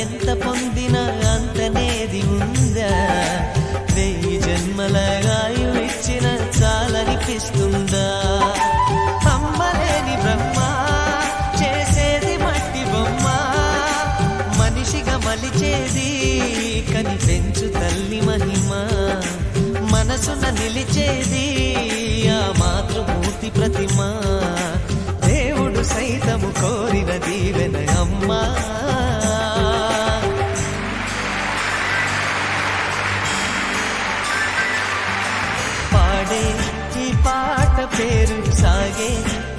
ఎంత పొందినా అంతనేది ఉందా? 1000 జన్మల ఆయువు ఇచ్చిన చాలనిపిస్తుందా? అమ్మలేని బ్రహ్మ చేసేది మట్టి బొమ్మ, మనిషిగా మలిచేది కని పెంచు తల్లి మహిమ, మనసున నిలిచేది ఆ మాతృమూర్తి ప్రతిమ. దేవుడు సైతము కోరిన దీవెన అమ్మా. పాడే ఈ పాట పేరు సాగే,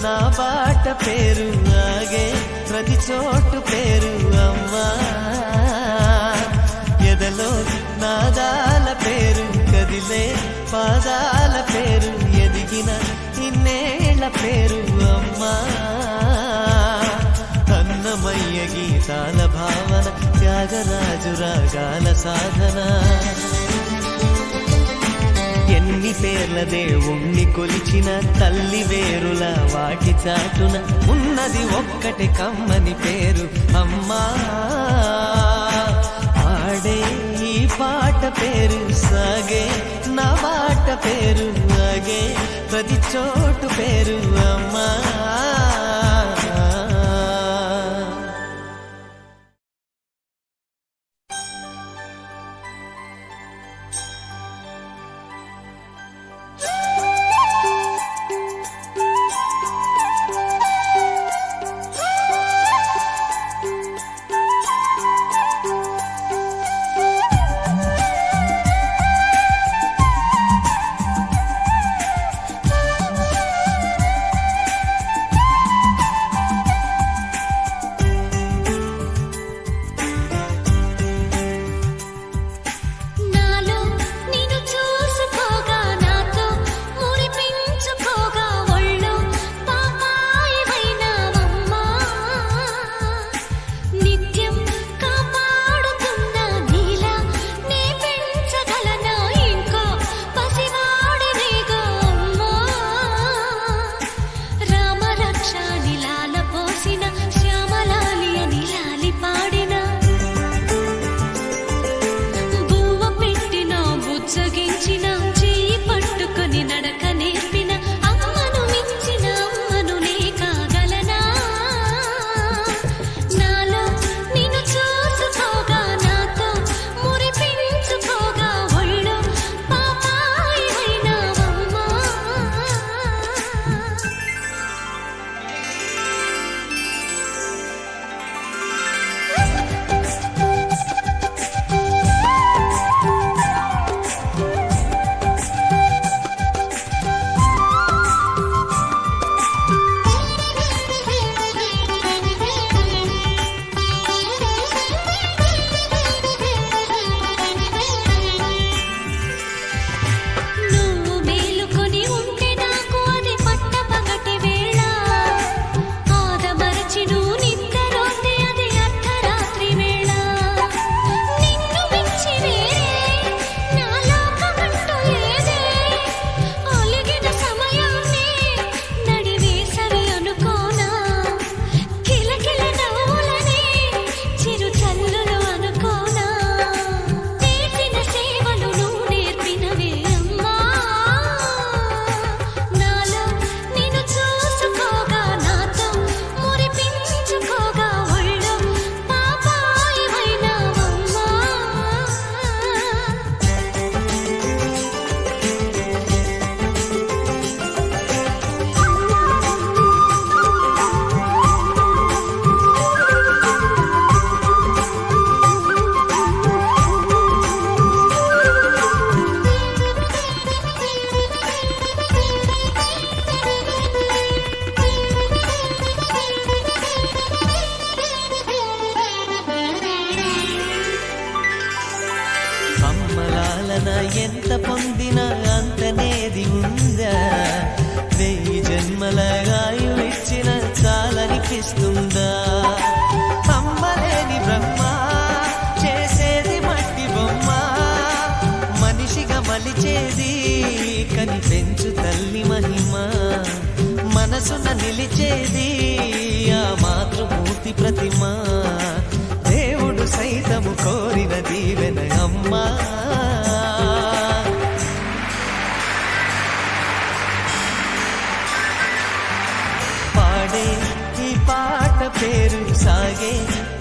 నా పాట పేరు ఆగే, ప్రతి చోటు పేరు అమ్మా. ఎదలో నాదాల పేరు కదిలే పాదాల పేరు, ఎదిగిన ఇన్నేళ్ల పేరు అమ్మా. అన్నమయ్య గీతాల భావన, త్యాగరాజు రాగాల సాధన. ఎన్ని పేర్ల దేవుణ్ణి కొలిచిన తల్లి వేరుల వాటి చాటున ఉన్నది ఒక్కటి కమ్మని పేరు అమ్మా. పాడే ఈ పాట పేరు సాగే, నా పాట పేరు ఆగే, ప్రతి చోటు పేరు అమ్మా. ఎంత పొందినా అంతనేది ఉందా? 1000 జన్మల ఆయువు ఇచ్చిన చాలనిపిస్తుందా? అమ్మలేని బ్రహ్మ చేసేది మట్టి బొమ్మ, మనిషిగా మలిచేది కని పెంచు తల్లి మహిమ, మనసున నిలిచేది ఆ మాతృమూర్తి ప్రతిమ. దేవుడు పేరు సాగే,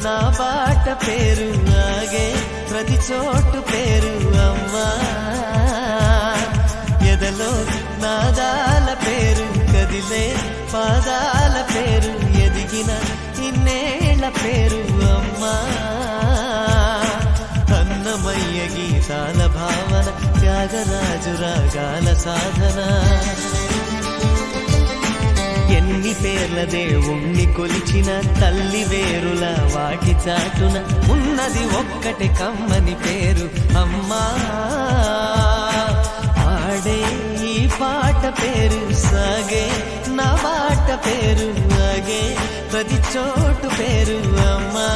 నా బాట పేరు ఆగే, ప్రతి చోటు పేరు అమ్మా. ఎదలో నాదాల పేరు కదిలే పాదాల పేరు, ఎదిగిన ఇన్నేళ్ల పేరు అమ్మా. అన్నమయ్య గీతాల భావన, త్యాగరాజు రాగాల సాధన. ఎన్ని పేర్ల దేవుణ్ణి కొలిచిన తల్లి వేరుల వాటి చాటున ఉన్నది ఒక్కటి కమ్మని పేరు అమ్మా. పాడే ఈ పాట పేరు సాగే, నా బాట పేరు ఆగే, ప్రతి చోటు పేరు అమ్మా.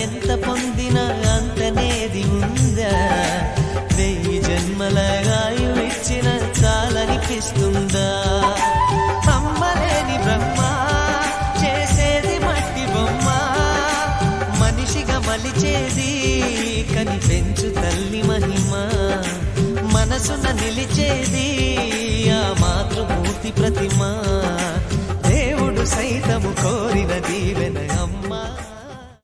ఎంత పొందినా అంతనేది ఉందా? 1000 జన్మల ఆయువు ఇచ్చిన చాలనిపిస్తుందా? అమ్మలేని బ్రహ్మ చేసేది మట్టి బొమ్మ, మనిషిగా మలిచేది కనిపెంచు తల్లి మహిమ, మనసున నిలిచేది ఆ మాతృమూర్తి ప్రతిమ, దేవుడు సైతము కోరిన దీవెన